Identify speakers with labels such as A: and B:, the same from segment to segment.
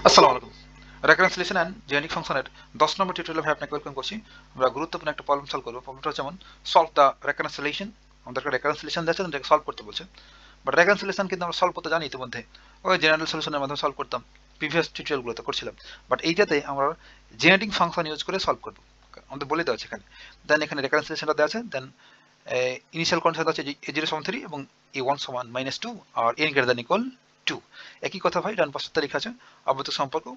A: আসসালামু আলাইকুম। রেকারেন্সিলেশন and genetic ফাংশনের 10 নম্বর টিউটোরিয়ালে ভাই আপনাকে ওয়েলকাম করছি। আমরা গুরুত্বপূর্ণ একটা প্রবলেম সলভ করব। প্রবলেমটা হচ্ছে যেমন সলভ দ্য রেকারেন্সিলেশন। আমাদেরকে রেকারেন্সিলেশন দিয়েছে, এটাকে সলভ করতে বলছে। বাট রেকারেন্সিলেশন কিন্তু আমরা সলভ করতে জানি ইতিমধ্যে। ওই জেনারেল সলিউশনের মাধ্যমে সলভ করতাম। প্রিভিয়াস টিউটোরিয়ালগুলোতে করছিলাম। বাট এইটাতে আমরা জেনেটিক ফাংশন ইউজ করে সলভ করব। আমাদের বলে দেওয়া আছে এখানে। দেন এখানে রেকারেন্সিলেশনটা দেওয়া আছে। দেন ইনিশিয়াল কন্ডিশন আছে যে a0 সমান 3 এবং a1 সমান -2 আর n গ্রেটার দ্যান ইকুয়াল 2। একই কথা ভাই ডান পাশে লেখা আছে অবৈধ সম্পর্ক।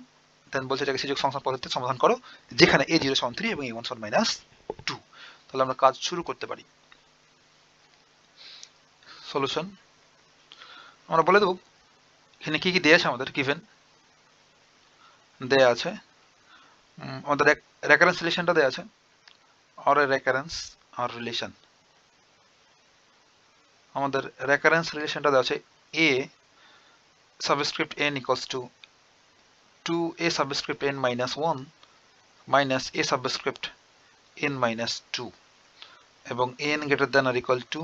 A: দেন বলছে এটাকে সুযোগ ফাংশন পদ্ধতিতে সমাধান করো যেখানে a0 সমান 3 এবং a1 সমান -2। তাহলে আমরা কাজ শুরু করতে পারি। সলিউশন আমরা বলে দেব এখানে কি কি দেয়া আছে আমাদের গিভেন দেয়া আছে। আমাদের রেকারেন্স রিলেশনটা দেয়া আছে আর রেকারেন্স আর রিলেশন। আমাদের রেকারেন্স রিলেশনটা দেওয়া আছে a subscript n equals to 2a subscript n minus 1 minus a subscript n minus 2 এবং n greater than or equal to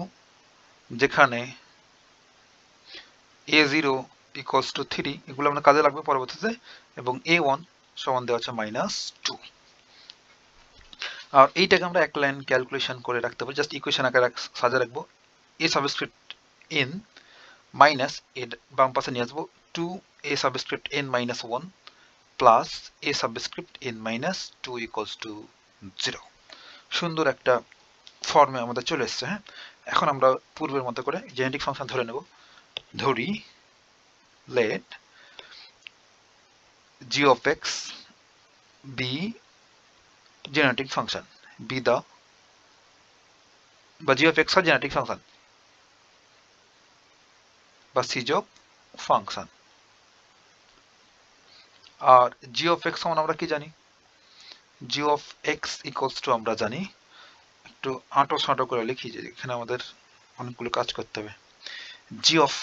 A: যেখানে a0 equals to 3 এগুলো আমরা কাজে লাগবে পরবর্তীতে এবং a1 সমান দেওয়া আছে -2। আর এইটাকে আমরা এক লাইন ক্যালকুলেশন করে রাখতে পারি, জাস্ট ইকুয়েশন আকারে সাজিয়ে রাখবো। a সাবস্ক্রিপ্ট n মাইনাস এর বাম পাশে নিয়ে আসবো 2a subscript n minus 1 plus a subscript n minus 2 equals to 0। সুন্দর একটা ফর্মে আমাদের চলে এসছে। হ্যাঁ, এখন আমরা পূর্বের মতো করে জেনেটিক ফাংশন ধরে নেব। ধরি let g of x be genetic function, be the বা g of x হয় জেনেটিক ফাংশন বা সিজক ফাংশন। আর g of x সমান আমরা কি জানি, g of x equals to আমরা জানি, একটু আঁটো সাঁটো করে লিখি যে এখানে আমাদের অনেকগুলো কাজ করতে হবে। g of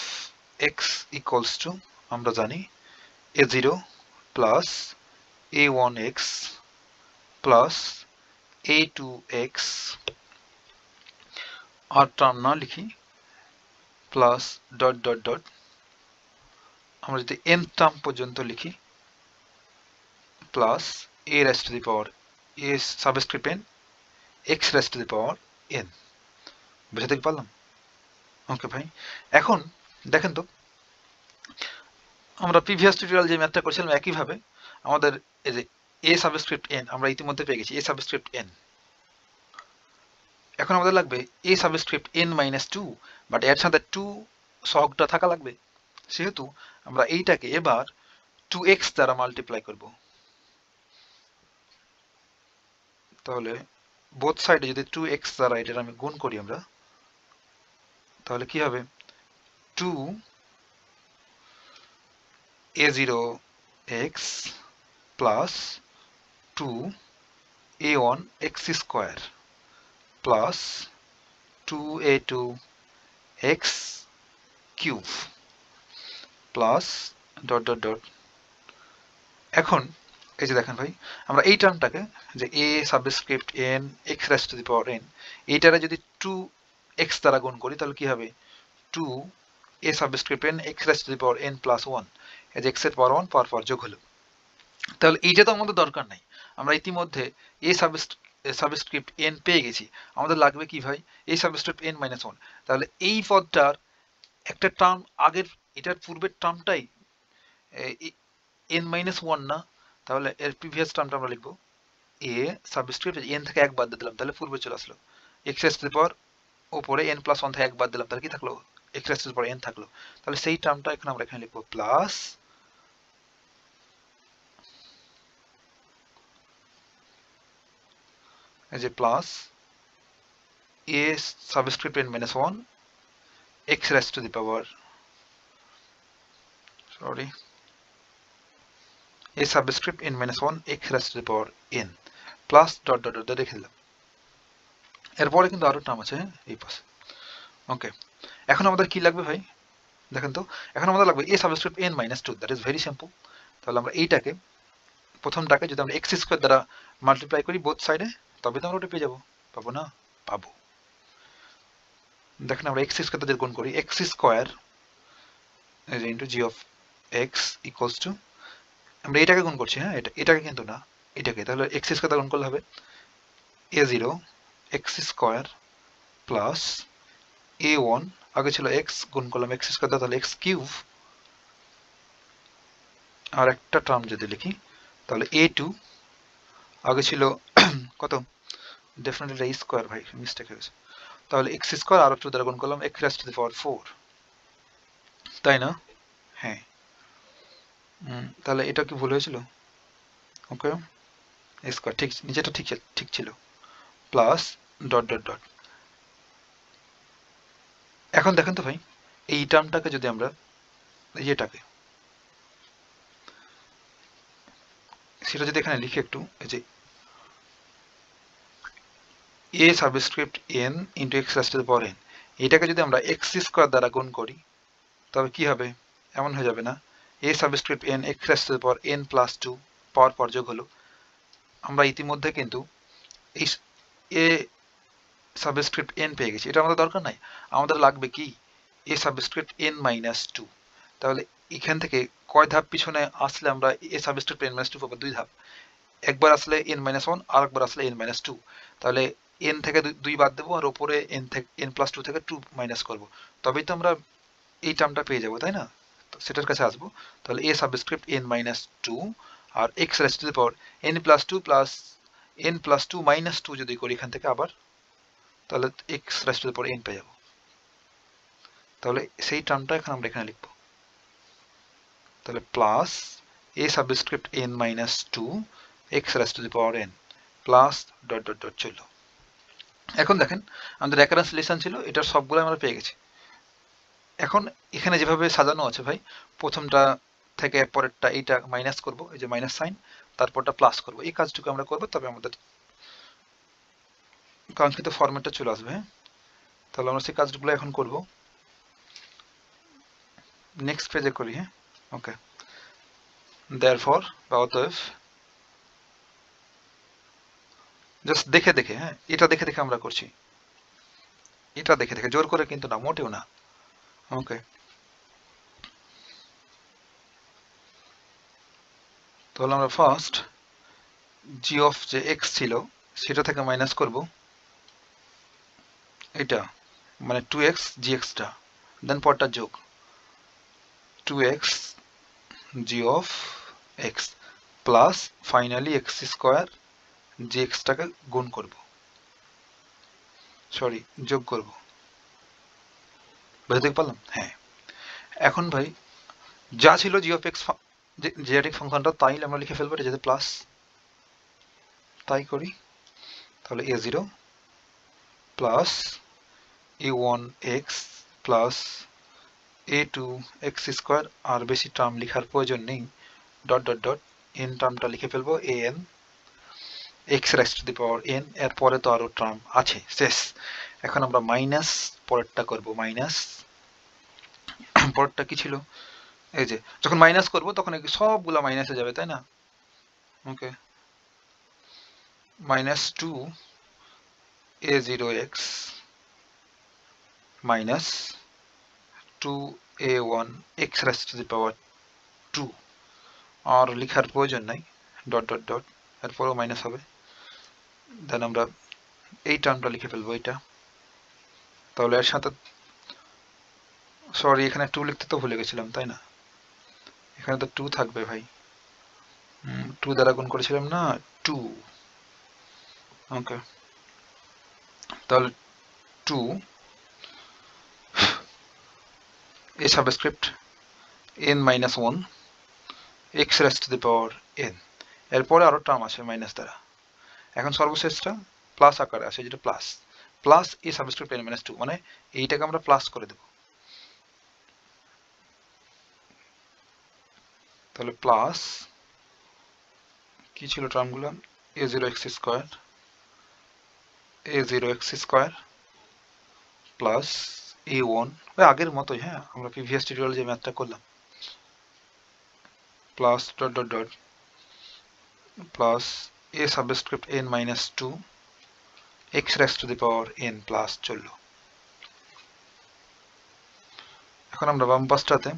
A: x equals to আমরা জানি a0 plus a1x plus a2x আর টার্ম না লিখি প্লাস ডট ডট ডট, আমরা যদি n টার্ম পর্যন্ত লিখি plus a raised to the power a subscript n x raised to the power n। বুঝাতে পারলাম? ওকে ভাই, এখন দেখেন তো আমরা প্রিভিয়াস টিউটোরিয়াল যে ম্যাথটা করেছিলাম একইভাবে আমাদের এই যে a সাবস্ক্রিপ্ট n আমরা ইতিমধ্যে পেয়ে গেছি a সাবস্ক্রিপ্ট n। এখন আমাদের লাগবে a subscript n minus 2, but এর সাথে 2 সহগটা থাকা লাগবে। সেহেতু আমরা এইটাকে এবার 2x দ্বারা মাল্টিপ্লাই করব। তাহলে বোথ সাইডে যদি 2x দ্বারা এটার আমি গুণ করি আমরা, তাহলে কি হবে 2a0x plus 2a1x square plus 2a2x cube plus dot dot dot. এখন এই যে দেখেন ভাই, আমরা এই টার্মটাকে যে a subscript n x raise to the power n এইটারে যদি 2x দ্বারা গুণ করি তাহলে কি হবে 2a subscript n x raise to the power n plus 1, এই যে x এর পাওয়ার 1 পাওয়ার যোগ হলো। তাহলে এইটা তো আমাদের দরকার নাই, আমরা ইতিমধ্যে a সাবস্ক্রিপ্ট n পেয়ে গেছি। আমাদের লাগবে কি ভাই a সাবস্ক্রিপ্ট n মাইনাস 1। তাহলে এই পদটার একটা টার্ম আগের এটার পূর্বের টার্মটাই n মাইনাস 1 না, তাহলে এর প্রিভিয়াস টার্মটা আমরা লিখবো a সাবস্ক্রিপ্ট n থেকে 1 বাদ দিয়ে দিলাম তাহলে পূর্বে চলে আসলো x রাইজ টু দি পাওয়ার উপরে n প্লাস 1 থেকে 1 বাদ দিলাম তাহলে কি থাকলো x raise to the power n থাকলো। তাহলে সেই টার্মটা এখন আমরা এখানে লিখবো প্লাস এই যে plus a subscript n minus 1 x raised to the power a subscript n minus 1 x raised to the power n plus dot dot dot রেখে দিলাম। এরপরে কিন্তু আরো টার্ম আছে এই পাশে। ওকে, এখন আমাদের কি লাগবে ভাই দেখেন তো, এখন আমাদের লাগবে a subscript n minus 2, that is very simple. তাহলে আমরা এইটাকে প্রথমটাকে যদি আমরা x স্কয়ার দ্বারা মাল্টিপ্লাই করি বোথ সাইডে তবে তো আমরা ওটা পেয়ে যাবো, পাবো না? পাবো। দেখেন আমরা x স্কয়ার দ্বারা গুণ করি, x square into g of x equals to আমরা এটাকে গুণ করছি, হ্যাঁ এটাকে কিন্তু না, এটাকে। তাহলে এক্স স্কোয়ার গুণ করলে হবে a0 x square plus a1, আগে ছিল এক্স, গুণ করলাম এক্স স্কোয়ার, তাহলে এক্স কিউব, আর একটা টার্ম যদি লিখি তাহলে a2, আগে ছিল কত, ডেফিনেটলি এটা স্কোয়ার ভাই, মিস্টেক হয়েছে, তাহলে এক্স স্কোয়ার আর 2 দ্বারা গুণ করলাম এক্স রাইজ টু দি পাওয়ার 4, তাই না? হ্যাঁ, তাহলে এটা কি ভুল হয়েছিল? ওকে, স্কোয়ার ঠিক, নিচেটা ঠিক ছিল, প্লাস ডট ডট ডট। এখন দেখেন তো ভাই, এই টার্মটাকে যদি আমরা ইয়েটাকে সেটা যদি এখানে লিখি একটু, এই যে a subscript n into x rise to the power n, এটাকে যদি আমরা এক্স স্কোয়ার দ্বারা গুণ করি তবে কি হবে, এমন হয়ে যাবে না, a subscript n x rise to the power n plus 2 পাওয়ার পর যোগ হলো। আমরা ইতিমধ্যে কিন্তু এই a সাবস্ক্রিপ্ট n পেয়ে গেছি, এটা আমাদের দরকার নাই, আমাদের লাগবে কি a সাবস্ক্রিপ্ট n মাইনাস 2। তাহলে এখান থেকে কয় ধাপ পিছনে আসলে আমরা a সাবস্ক্রিপ্ট n মাইনাস 2 পাবো? 2 ধাপ, একবার আসলে n মাইনাস 1 আর একবার আসলে n মাইনাস 2। তাহলে n থেকে 2 বাদ দেবো আর উপরে n থেকে n প্লাস 2 থেকে 2 মাইনাস করবো, তবেই তো আমরা এই টার্মটা পেয়ে যাবো, তাই না? তো সেটার কাছে আসবো, তাহলে a সাবস্ক্রিপ্ট n মাইনাস 2 আর x raise to the power n plus 2 plus n plus 2 minus 2 যদি করি এখান থেকে আবার, তাহলে x raise to the power n পেয়ে যাবো। তাহলে সেই টার্মটা এখন আমরা এখানে লিখবো, তাহলে plus a subscript n minus 2 x raise to the power n plus dot dot dot চললো। এখন দেখেন আমাদের রেকারেন্স রিলেশন ছিল, এটার সবগুলো আমরা পেয়ে গেছি। এখন এখানে যেভাবে সাজানো আছে ভাই, প্রথমটা থেকে পরেরটা এইটা মাইনাস করব, এই যে মাইনাস সাইন, তারপরটা প্লাস করব, এই কাজটুকু আমরা করব, তবে আমাদের কাঙ্ক্ষিত ফরম্যাটটা চলে আসবে। তাহলে আমরা সেই কাজগুলো এখন করব, নেক্সট পেজে করি। হ্যাঁ, ওকে, দেয়ারফর বা অতএব, জাস্ট দেখে দেখে, হ্যাঁ এটা দেখে দেখে আমরা করছি, এটা দেখে দেখে, জোর করে কিন্তু না, মোটেও না। ওকে, তাহলে আমরা ফার্স্ট জি অফ যে এক্স ছিল সেটা থেকে মাইনাস করব এটা, মানে 2x gxটা, দেন পরটা যোগ 2x g of x plus finally x square gxটাকে গুণ করব, সরি যোগ করব, বুঝতে পারলাম? হ্যাঁ, এখন ভাই যা ছিল g of x জেনেটিক ফাংশনটা তাই আমরা লিখে ফেলবো, যাতে প্লাস, তাই করি। তাহলে a0 plus a1x plus a2x square, আর বেশি টার্ম লেখার প্রয়োজন নেই, ডট ডট ডট n টার্মটা লিখে ফেলবো an x raise to the power n, এর পরে তো আরো টার্ম আছে, শেষ। এখন আমরা মাইনাস পরেরটা করব, মাইনাস পরেরটা কি ছিল, এই যে যখন মাইনাস করব তখন সবগুলা মাইনাসে যাবে, তাই না? Okay, minus 2 a0x minus 2 a1 x raise to the power 2, আর লেখার প্রয়োজন নাই, ডট ডট ডট, এরপরেও মাইনাস হবে, দেন আমরা এই টার্মটা লিখে ফেলবো এটা। তাহলে এর সাথে, সরি এখানে 2 লিখতে তো ভুলে গেছিলাম, তাই না? এখানে তো 2 থাকবে ভাই, 2 দ্বারা গুণ করেছিলাম না, 2। ওকে, তাহলে 2 a subscript n minus 1 x raise to the power n, এরপরে আরো টার্ম আছে মাইনাস দ্বারা, এখন সর্বশেষটা প্লাস আকারে আছে, যেটা plus plus a subscript n minus 2, মানে এইটাকে আমরা প্লাস করে দেব, তাহলে প্লাস কি ছিল টার্মগুলো, a0x square a0x square plus a1, ওই আগের মতোই, হ্যাঁ আমরা প্রিভিয়াস টিউটোরিয়ালে যে ম্যাথটা করলাম, plus dot dot dot plus a subscript n minus 2 x raise to the power n plus চললো। এখন আমরা বাম পাশটাতে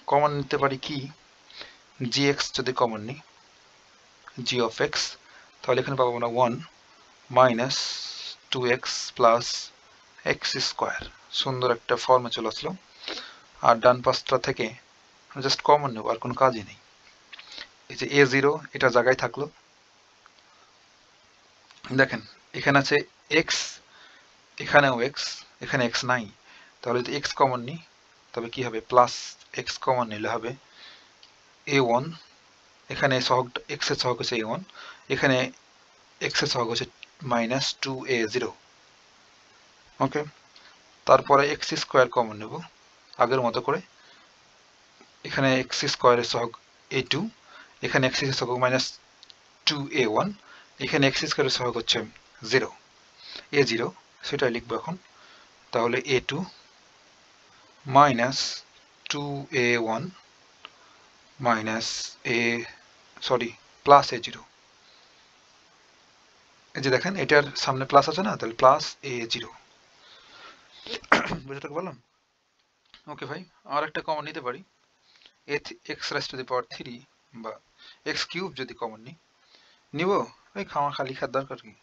A: কমন নিতে পারি কি, gx যদি কমন নিই g of x, তাহলে এখানে পাবো আমরা 1 minus 2x plus x square. সুন্দর একটা ফর্মে চলে আসলো। আর ডান পাশটা থেকে জাস্ট কমন নেব, আর কোনো কাজই নেই। এই যে a0 এটা জায়গায় থাকলো। দেখেন এখানে আছে x, এখানেও x, এখানে x নাই, তাহলে যদি x কমন নিই তবে কি হবে, প্লাস x কমন নিলে হবে a1, এখানে সহগ x এর সহগ হচ্ছে a1, এখানে x এর সহগ হচ্ছে মাইনাস 2a0। ওকে, তারপরে x স্কোয়ার কমন নেব আগের মতো করে, এখানে x স্কোয়ারের সহগ a2, এখানে x এর সহগ মাইনাস 2a1, এখানে x স্কোয়ারের সহগ হচ্ছে 0 a0, সেটাই লিখবো এখন। তাহলে a2 minus 2a1 minus plus a0। এই যে দেখেন এটার সামনে প্লাস আছে না, তাহলে প্লাস a0। বুঝতে পারলাম? ওকে ভাই, আর একটা কমন নিতে পারি, x রাইজ টু দি পাওয়ার 3 বা x কিউব যদি কমন নিব, এই খামাখা লিখার দরকার কি,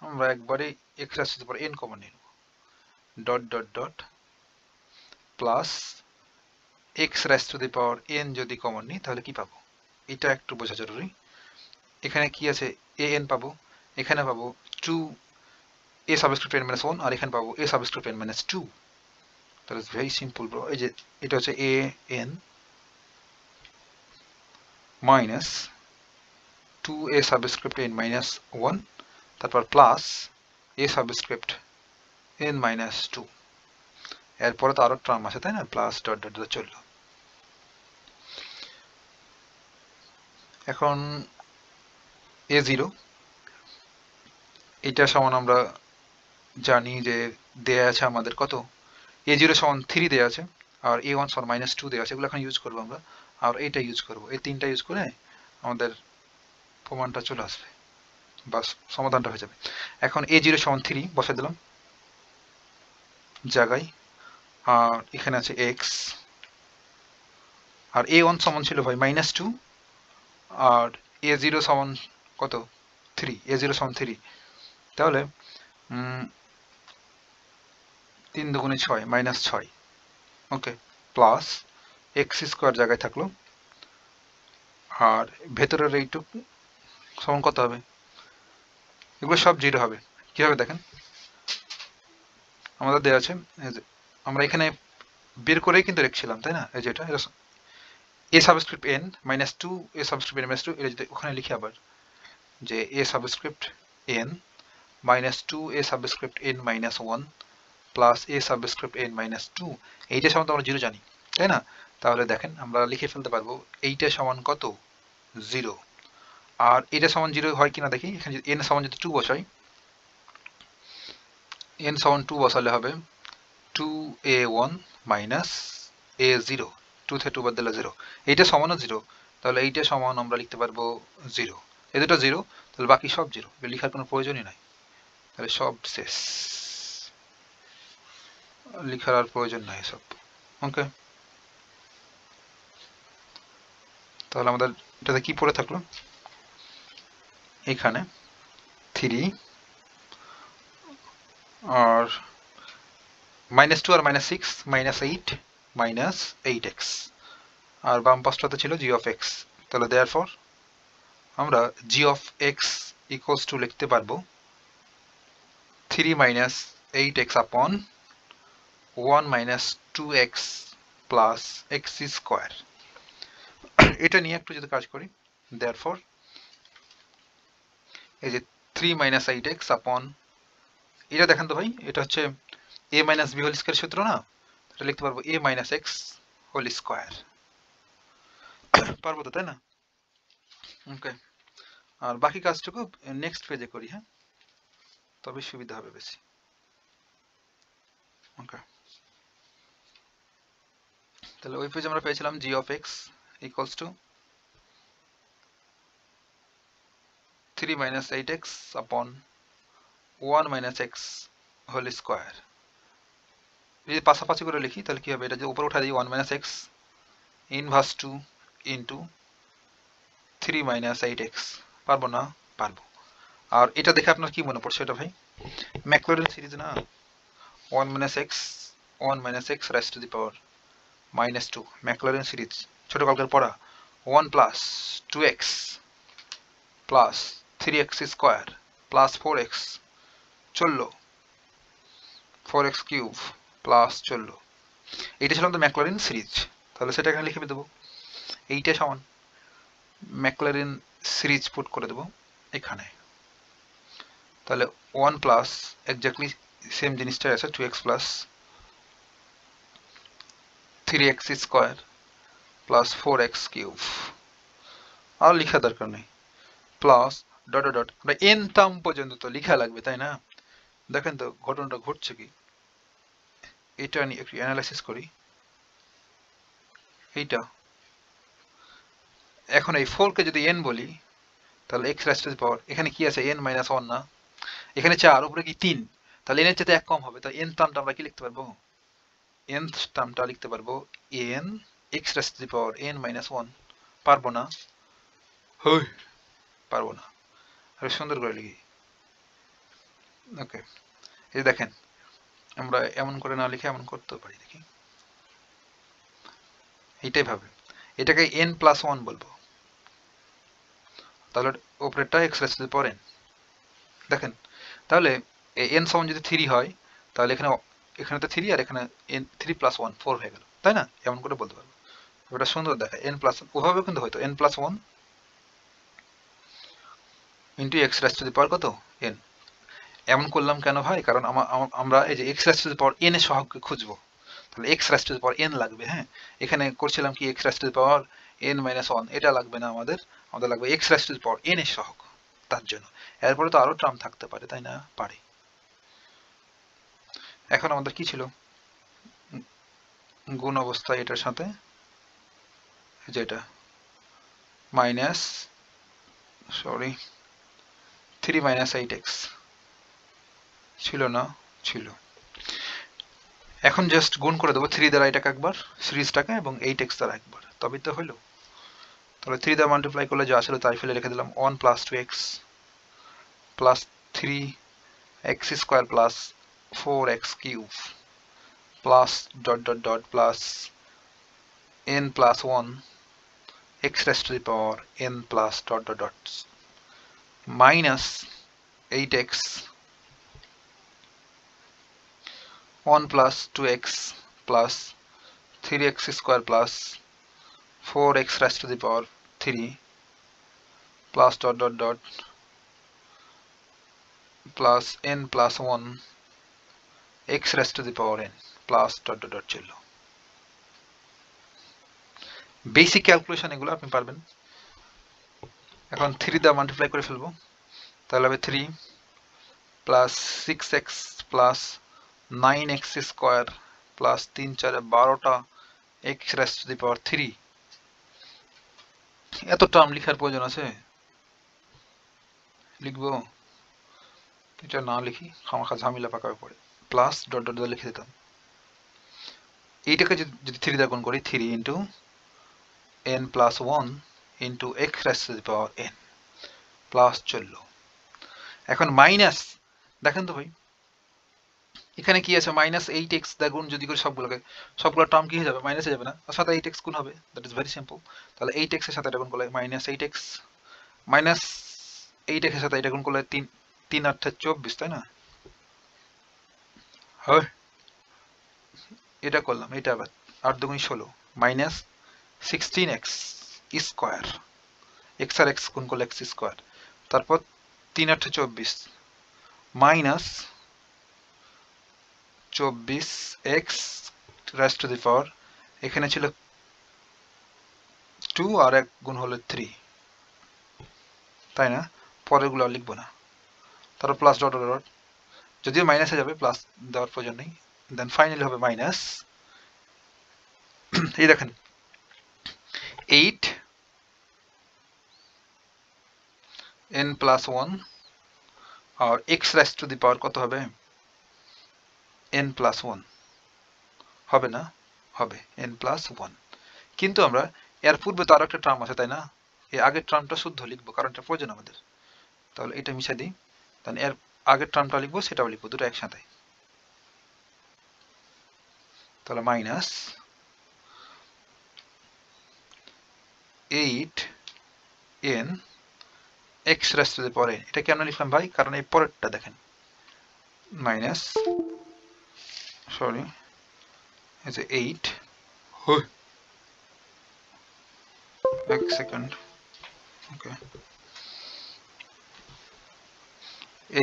A: আমরা একবারে x raise to the power n common নিয়ে নেব, dot dot dot plus x raise to the power n যদি কমন নিই তাহলে কি পাবো, এটা একটু বোঝা জরুরি। এখানে কি আছে, an পাবো, এখানে পাবো 2a সাবস্ক্রিপ্ট n minus 1, আর এখানে পাবো a subscript n minus 2। that is very simple bro। এই যে এটা হচ্ছে an minus 2a subscript n minus 1, তারপর plus a subscript n minus 2, এরপরে তো আরো টার্ম আছে তাই না, প্লাস ডট ডট ডট চললো। এখন a0 এটা সমান আমরা জানি যে দেয়া আছে আমাদের কত, a0 সমান 3 দেয়া আছে, আর a1 সমান মাইনাস 2 দেয়া আছে, এগুলো এখন ইউজ করবো আমরা, আর এইটা ইউজ করবো, এই তিনটা ইউজ করে আমাদের প্রমাণটা চলে আসবে, বাস সমাধানটা হয়ে যাবে। এখন a0 সমান 3 বসাই দিলাম জায়গায়, আর এখানে আছে x, আর a1 সমান ছিল ভাই মাইনাস 2, আর a0 সমান কত 3, a0 সমান 3, তাহলে 3 দুগুণে 6 মাইনাস 6। ওকে, প্লাস এক্স স্কোয়ার জায়গায় থাকলো, আর ভেতরের এইটুকু সমান কত হবে, এগুলো সব জিরো হবে। কিভাবে দেখেন, আমাদের দেওয়া আছে, আমরা এখানে বের করেই কিন্তু রেখেছিলাম তাই না, এই যে এটা এ সাবস্ক্রিপ্ট এন মাইনাস 2 এ সাবস্ক্রিপ্ট এন মাইনাস 2, এটা যদি ওখানে লিখি আবার যে এ সাবস্ক্রিপ্ট এন মাইনাস 2 এ সাবস্ক্রিপ্ট এন মাইনাস 1 প্লাস এ সাবস্ক্রিপ্ট এন মাইনাস 2, এইটা সমান তো আমরা জিরো জানি তাই না, তাহলে দেখেন আমরা লিখে ফেলতে পারবো এইটা সমান কত 0, আর এটা সমান 0 হয় কিনা দেখি, এখানে যদি n সমান যদি 2 বসাই, n সমান 2 বসালে হবে 2a1 মাইনাস a0, 2 থেকে 2 বাদ দিলে 0, এইটা সমানও 0, তাহলে এইটা সমান আমরা লিখতে পারবো 0, এই দুটো 0, তাহলে বাকি সব 0, লেখার কোনো প্রয়োজনই নাই, তাহলে সব শেষ, লেখার আর প্রয়োজন নাই সব। ওকে, তাহলে আমাদের এটাতে কি পড়ে থাকলো, এখানে 3 আর মাইনাস 2 আর মাইনাস 6 মাইনাস 8 মাইনাস 8x, আর বাম পাশটাতে ছিল g of x, তাহলে therefore আমরা g of x equals to লিখতে পারবো 3 minus 8x upon 1 minus 2x plus x square. এটা নিয়ে একটু যদি কাজ করি, therefore এই যে 3 মাইনাস 8x upon, এটা দেখেন তো ভাই, এটা হচ্ছে a minus b whole square সূত্র না, এটা লিখতে পারবো a minus x whole square, পারবো তো তাই না? ওকে, আর বাকি কাজটুকু নেক্সট পেজে করি, হ্যাঁ, তবে সুবিধা হবে বেশি। ওকে, তাহলে ওই পেজে আমরা পেয়েছিলাম g of x equals to 3 minus 8x upon 1 minus x whole square। যদি পাশাপাশি করে লিখি তাহলে কি হবে, এটা যে উপরে উঠা দিই 1 minus x inverse 2 into 3 minus 8x পারবো না? পারবো। আর এটা দেখে আপনার কি মনে পড়ছে এটা ভাই? ম্যাকলরিন সিরিজ না? 1 minus x 1 minus x raised to the power minus 2 Maclaurin series ছোটকালকের পড়া 1 plus 2x plus 3x square plus 4x চললো 4x কিউব প্লাস চললো। এইটা ছিল আমাদের ম্যাকলরিন সিরিজ। তাহলে সেটা এখানে লিখে দেবো, এইটা সমান ম্যাকলরিন সিরিজ পুট করে দেবো এখানে। তাহলে 1 প্লাস এক্স্যাক্টলি সেম জিনিসটাই আছে 2x plus 3x square plus 4x cube, আর লেখা দরকার নেই, প্লাস ডট ডট। আমরা n টার্ম পর্যন্ত তো লেখা লাগবে তাই না? দেখেন তো ঘটনাটা ঘটছে কি, এটা নিয়ে একটু অ্যানালাইসিস করি। এইটা এখন এই 4 কে যদি n বলি তাহলে x raise to the power এখানে কি আছে n মাইনাস 1 না, এখানে 4 উপরে কি 3, তাহলে n এর চাইতে 1 কম হবে, তাই n টার্মটা আমরা কি লিখতে পারবো? n টার্মটা লিখতে পারবো n x raise to the power n minus 1। পারবো না? হই পারবো না। আরে সুন্দর করে লিখি। ওকে, এই দেখেন আমরা এমন করে না লিখে এমন করতে পারি, দেখি এইটাই ভাবে, এটাকে n প্লাস 1 বলবো, তাহলে উপরেরটা x raise to the power n। দেখেন তাহলে n সমান যদি 3 হয় তাহলে এখানে তো 3 আর এখানে n 3 প্লাস 1 4 হয়ে গেল, তাই না? এমন করে বলতে পারবো। এটা সুন্দর দেখায় n প্লাস ওভাবে কিন্তু হয়তো n plus 1 into x raise to the power কত n। এমন করলাম কেন ভাই? কারণ আমরা এই যে x raise to the power n এর সহগকে খুঁজবো, তাহলে x raise to the power n লাগবে। হ্যাঁ, এখানে করছিলাম কি x raise to the power n minus 1, এটা লাগবে না আমাদের, আমাদের লাগবে x raise to the power n এর সহগ। তার জন্য এরপরে তো আরো টার্ম থাকতে পারে, তাই না? পারে। এখন আমাদের কি ছিল? গুণ অবস্থা এটার সাথে যেটা মাইনাস 3 মাইনাস 8x ছিল না? ছিল। এখন জাস্ট গুণ করে দেবো 3 দ্বারা এটাকে একবার সিরিজটাকে এবং 8x দ্বারা একবার, তবেই তো হলো। তাহলে 3 দ্বারা মাল্টিপ্লাই করলে যা ছিল তাই ফেলে রেখে দিলাম 1 plus 2x plus 3x square plus 4x cube plus dot dot dot plus n plus 1 x raised to the power n plus dot dot dots minus 8x 1 plus 2x plus 3x square plus 4x raised to the power 3 plus dot dot dot plus n plus 1 x raised to the power n plus dot dot dot ছিল। Basic calculation এগুলো আপনি পারবেন। এখন 3 দ্বারা multiply করে ফেলবো, তাহলে হবে 3 plus 6x plus 9x square plus 3 4 12টা x raised to the power 3। এত টার্ম লেখার প্রয়োজন আছে? লিখবো? এটা না লিখি খামাখা ঝামেলা পাকাবে পড়ে, প্লাস ডট ডট লিখে দিতাম। এইটাকে যদি 3 দ্বারা গুণ করি 3 into n plus 1 into x raised to the power n plus চললো। এখন মাইনাস, দেখেন তো ভাই এখানে কি আছে মাইনাস 8x দ্বারা গুণ যদি করি সবগুলো টার্ম কি হয়ে যাবে? মাইনাস হয়ে যাবে না? আর সাথে 8x গুণ হবে, দ্যাট ইজ ভেরি সিম্পল। তাহলে 8x এর সাথে এটা গুণ করলে মাইনাস 8x মাইনাস 8x এর সাথে এটা গুণ করলে 3 3 8 24, তাই না? হয় এটা করলাম, এটা আবার 8 2 16 মাইনাস 16x স্কয়ার, x আর x গুণ করলে x স্কয়ার, তারপর 3 8 24 minus 24x raise to the power, এখানে ছিল 2 আর 1 গুণ হলো 3, তাই না? পরেরগুলো আর লিখবো না। তারপর প্লাস ডট ডট ডট, যদিও মাইনাসে যাবে প্লাস দেওয়ার প্রয়োজন নেই, দেন ফাইনালি হবে মাইনাস। এই দেখেন 8 n প্লাস 1 আর x raise to the power কত হবে? n প্লাস 1 হবে না? হবে n প্লাস 1। কিন্তু আমরা এর পূর্বে তো আরো একটা টার্ম আছে, তাই না? এই আগের টার্মটা শুদ্ধ লিখবো, কারণ এটা প্রয়োজন আমাদের। তাহলে এটা মিশা দিই, তাহলে এর আগের টার্মটা লিখবো, সেটাও লিখবো, দুটো একসাথে। তাহলে minus 8n x raised to the power n। এটা কেন লিখলাম ভাই? কারণ এই পরেরটা দেখেন, মাইনাস, সরি, এই যে 8, এক second, okay,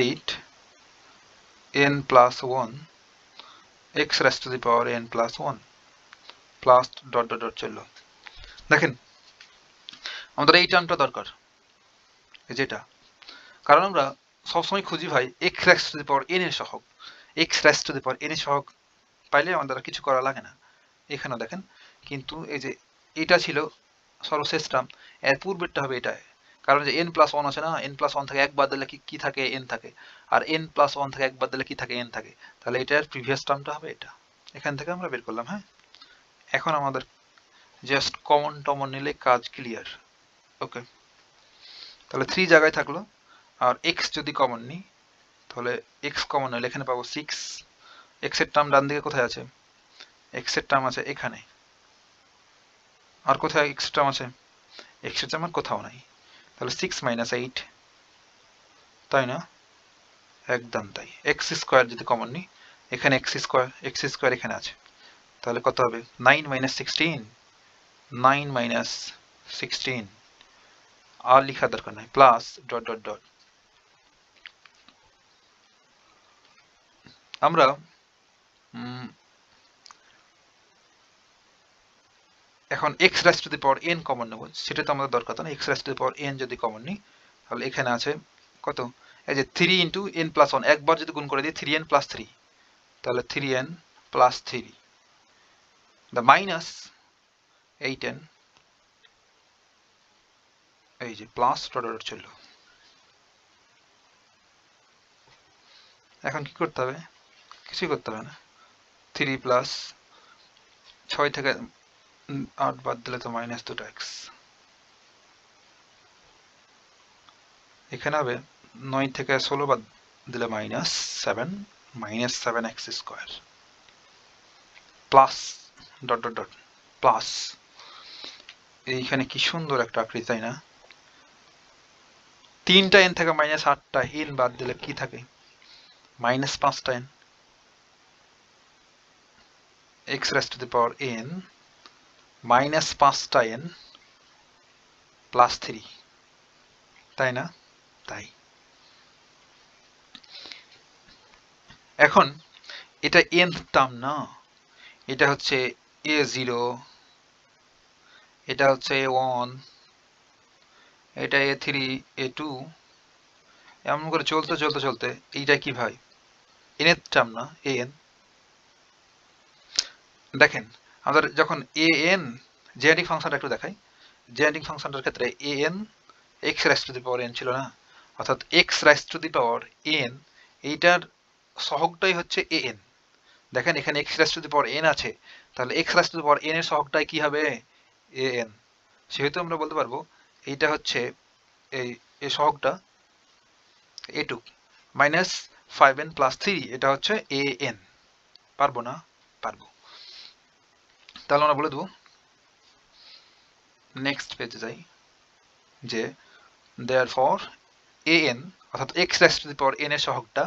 A: 8n plus 1 x raised to the power n plus 1 plus dot dot dot চললো। দেখেন আমাদের এই টার্মটা দরকার, যেটা, কারণ আমরা সবসময় খুঁজি ভাই x raised to the power n এর সহগ। x raised to the power n এর সহগ পাইলে আমাদের আর কিছু করা লাগে না। এখানেও দেখেন, কিন্তু এই যে এটা ছিল সর্বশেষ টার্ম, এর পূর্বেরটা হবে এটা, কারণ যে n প্লাস 1 আছে না, n প্লাস 1 থেকে এক বাদ দিলে কি থাকে? n থাকে। আর n প্লাস 1 থেকে এক বাদ দিলে কি থাকে? n থাকে। তাহলে এটার প্রিভিয়াস টার্মটা হবে এটা। এখান থেকে আমরা বের করলাম। হ্যাঁ, এখন আমাদের জাস্ট কমন টমন নিলে কাজ ক্লিয়ার। ওকে, তাহলে 3 জায়গায় থাকলো, আর x যদি কমন নিই, তাহলে x কমন নিলে এখানে পাবো 6। x এর টার্ম ডান দিকে কোথায় আছে? x এর টার্ম আছে এখানে। আর কোথায় x এর টার্ম আছে? x এর টার্ম আর কোথাও নাই। তাহলে 6 মাইনাস 8, তাই না? একদম তাই। x স্কোয়ার যদি কমন নিই, এখানে x স্কোয়ার এখানে আছে, তাহলে কত হবে? 9 মাইনাস 16, 9 মাইনাস 16, আর লেখার দরকার নাই, প্লাস ডট ডট ডট। আমরা এখন x raise to the power n common নেব, সেটা তো আমাদের দরকার না। x raise to the power n যদি কমন নিই, তাহলে এখানে আছে কত? এই যে 3 ইন্টু n প্লাস 1, একবার যদি গুণ করে দিই 3n প্লাস 3, তাহলে 3n plus 3, the minus 8n, এই যে প্লাস ডট ডট চলল। এখন কি করতে হবে? কিছুই করতে হবে না। 3 প্লাস 6 থেকে 8 বাদ দিলে তো মাইনাস 2x, এখানে হবে 9 থেকে 16 বাদ দিলে minus 7, minus 7x square, plus dot dot dot plus. এইখানে কি সুন্দর একটা আকৃতি, তাই না? 3টা n থেকে মাইনাস 8টা n বাদ দিলে কি থাকে? মাইনাস 5টা n, x raised to the power n minus 5টা n প্লাস 3, তাই না? তাই। এখন এটা nth টার্ম না, এটা হচ্ছে a0, এটা হচ্ছে a1, এটা a3, a2, এমন করে চলতে চলতে চলতে এইটা কি ভাই? nth টার্ম না, an। দেখেন আমাদের যখন an জেনেটিক ফাংশনটা একটু দেখাই, জেনেটিক ফাংশনটার ক্ষেত্রে an x raise to the power n ছিল না, অর্থাৎ x raise to the power n, এইটার সহগটাই হচ্ছে an। দেখেন এখানে x raise to the power n আছে, তাহলে x raise to the power n এর সহগটাই কি হবে? an। সেহেতু আমরা বলতে পারবো এইটা হচ্ছে এই সহগটা a2 মাইনাস 5n প্লাস 3, এটা হচ্ছে an। পারবো না? পারবো। তাহলে আমরা বলে দেবো, নেক্সট পেজে যাই, যে therefore an অর্থাৎ x raised to the power n এর সহগটা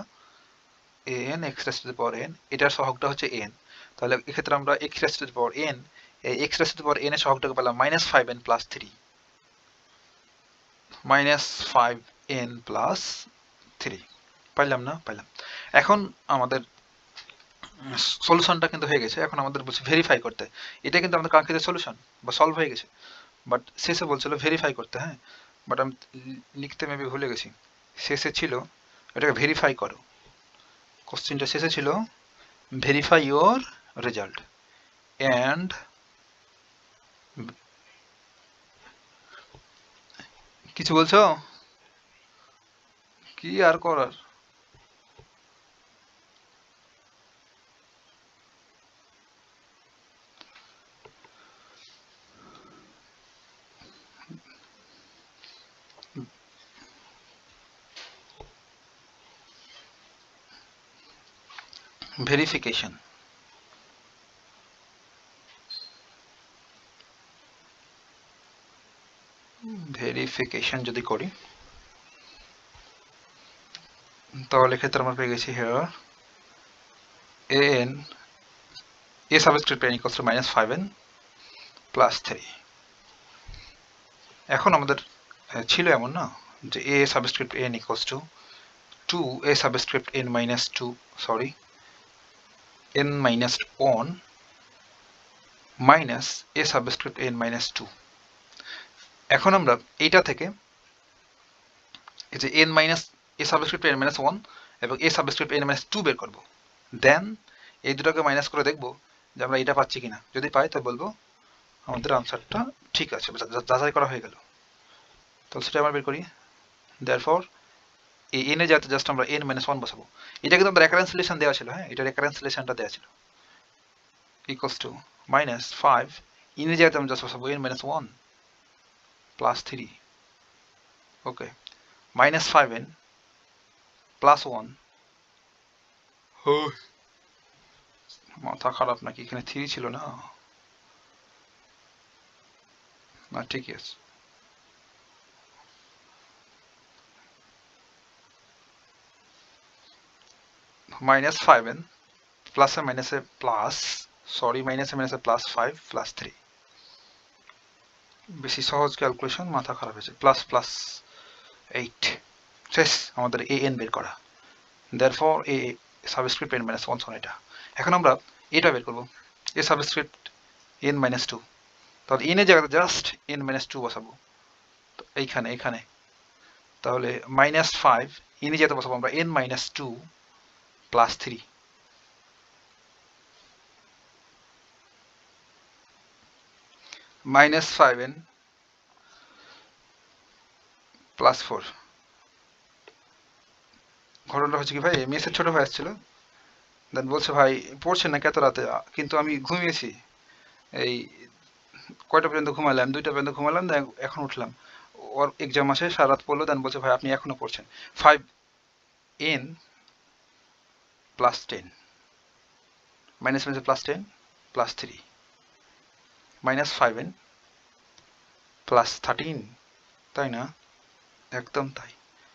A: an, x raised to the power n, এটার সহগটা হচ্ছে n। তাহলে এক্ষেত্রে আমরা x raised to the power n, এই x raised to the power n এর সহগটাকে পেলাম minus 5n plus 3, minus 5n plus 3, পাইলাম না? পাইলাম। এখন আমাদের সলিউশনটা কিন্তু হয়ে গেছে। এখন আমাদের বলছে ভেরিফাই করতে। এটা কিন্তু আমাদের কাঙ্ক্ষিত সলিউশন বা সলভ হয়ে গেছে, বাট শেষে বলছিল ভেরিফাই করতে। হ্যাঁ, বাট আমি লিখতে মেবি ভুলে গেছি। শেষে ছিল এটাকে ভেরিফাই করো, কোশ্চেনটা শেষে ছিল ভেরিফাই ইউর রেজাল্ট অ্যান্ড, কিছু বলছো? কি আর করার? ভেরিফিকেশন যদি করি তাহলে ক্ষেত্রে আমরা পেয়ে গেছি here a subscript n equals to -5n plus 3 এখন আমাদের ছিল এমন না যে a subscript n equals to 2a subscript n minus 2 sorry n minus 1 minus a subscript n minus 2 এখন আমরা এইটা থেকে এই যে n minus a subscript n minus 1 এবং a সাবস্ক্রিপ্ট n minus 2 বের করব দেন এই দুটোকে মাইনাস করে দেখব যে আমরা এটা পাচ্ছি কিনা যদি পাই তো বলবো আমাদের আনসারটা ঠিক আছে যাচাই করা হয়ে গেল তাহলে সেটা আমরা বের করি therefore এই n এর জায়গাতে জাস্ট আমরা n minus 1 বসাবো এটা কিন্তু আমাদের রেকারেন্স রিলেশন দেওয়া ছিল হ্যাঁ এটা রেকারেন্স রিলেশনটা দেওয়া ছিল equals to -5 n এর জায়গাতে আমরা জাস্ট বসাবো n minus 1 plus 3 ওকে -5n plus 1 মাথা খারাপ নাকি এখানে 3 ছিল না না ঠিকই আছে -5n plus a minus a plus sorry minus a minus a plus 5 plus 3 বেশি সহজ ক্যালকুলেশন মাথা খারাপ হয়েছে প্লাস প্লাস 8 শেষ আমাদের an বের করা therefore a subscript n minus 1 এটা এখন আমরা এটা বের করব a সাবস্ক্রিপ্ট n minus 2 তাহলে n এর জায়গাতে জাস্ট n minus 2 বসাবো তো এইখানে তাহলে -5 n এর জায়গাতে বসাবো আমরা n minus 2 plus 3 -5n plus 4 ঘটনাটা হচ্ছে কি ভাই মেসের ছোট ভাই আসছিল দেন বলছে ভাই পড়ছেন না কত রাতে কিন্তু আমি ঘুমিয়েছি এই কয়টা পর্যন্ত ঘুমালাম 2টা পর্যন্ত ঘুমালাম এখন উঠলাম ওর এক্সাম আসে সারা রাত পড়লো দেন বলছে ভাই আপনি এখনো পড়ছেন 5n plus 10 minus plus 10 plus 3 -5n plus 13 তাই না একদম তাই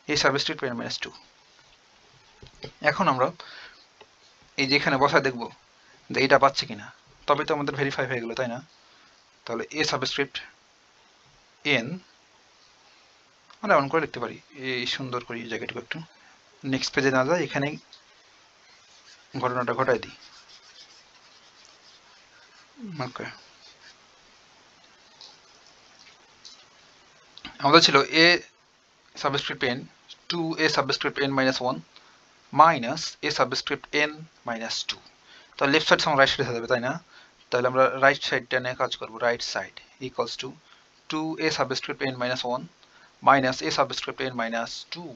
A: এই সাবস্ক্রিপ্ট n minus 2 এখন আমরা এই যেখানে বসা দেখব যে এটা পাচ্ছি কিনা তবে তো আমাদের ভেরিফাই হয়ে গেল তাই না তাহলে a সাবস্ক্রিপ্ট n আমরা এমন করে লিখতে পারি এই সুন্দর করে এই জায়গাটুকু একটু নেক্সট পেজে না যায় এখানেই ঘটনাটা ঘটাই দিই ওকে আমাদের ছিল a subscript n 2a subscript n minus 1 minus a subscript n minus 2 তো লেফট সাইড সমান রাইট সাইডে যাবে তাই না তাহলে আমরা রাইট সাইডটা নিয়ে কাজ করব right side equals to 2a subscript n minus 1 minus a subscript n minus 2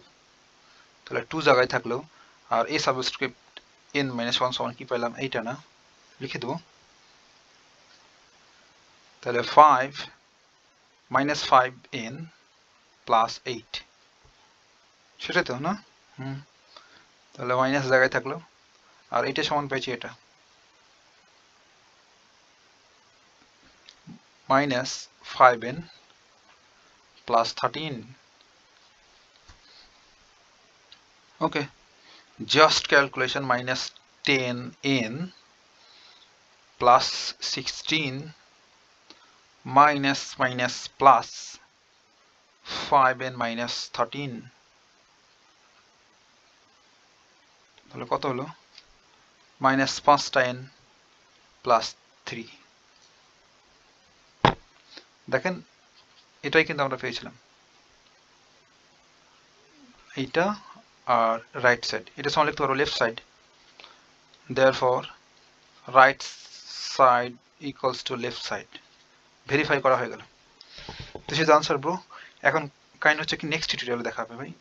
A: তাহলে 2 জায়গায় থাকলো আর a সাবস্ক্রিপ্ট n minus 1 সমান কি পেলাম এইটা না লিখে দেব তাহলে 5 minus 5n plus 8 সেটাই তো না তাহলে মাইনাস জায়গায় থাকলো আর এটা সমান পেয়েছি এটা -5n plus 13 okay just calculation -10n plus 16 minus plus 5n minus 13 তাহলে কত হলো -5n plus 3 দেখেন এটাই কিন্তু আমরা পেয়েছিলাম এইটা আর রাইট সাইড এটা সমান লিখতে পারো left side therefore right side equals to left side verify করা হয়ে গেল তো সেটা আনসার ব্রো এখন কাইন্ড হচ্ছে কি নেক্সট টিউটোরিয়ালে দেখা হবে ভাই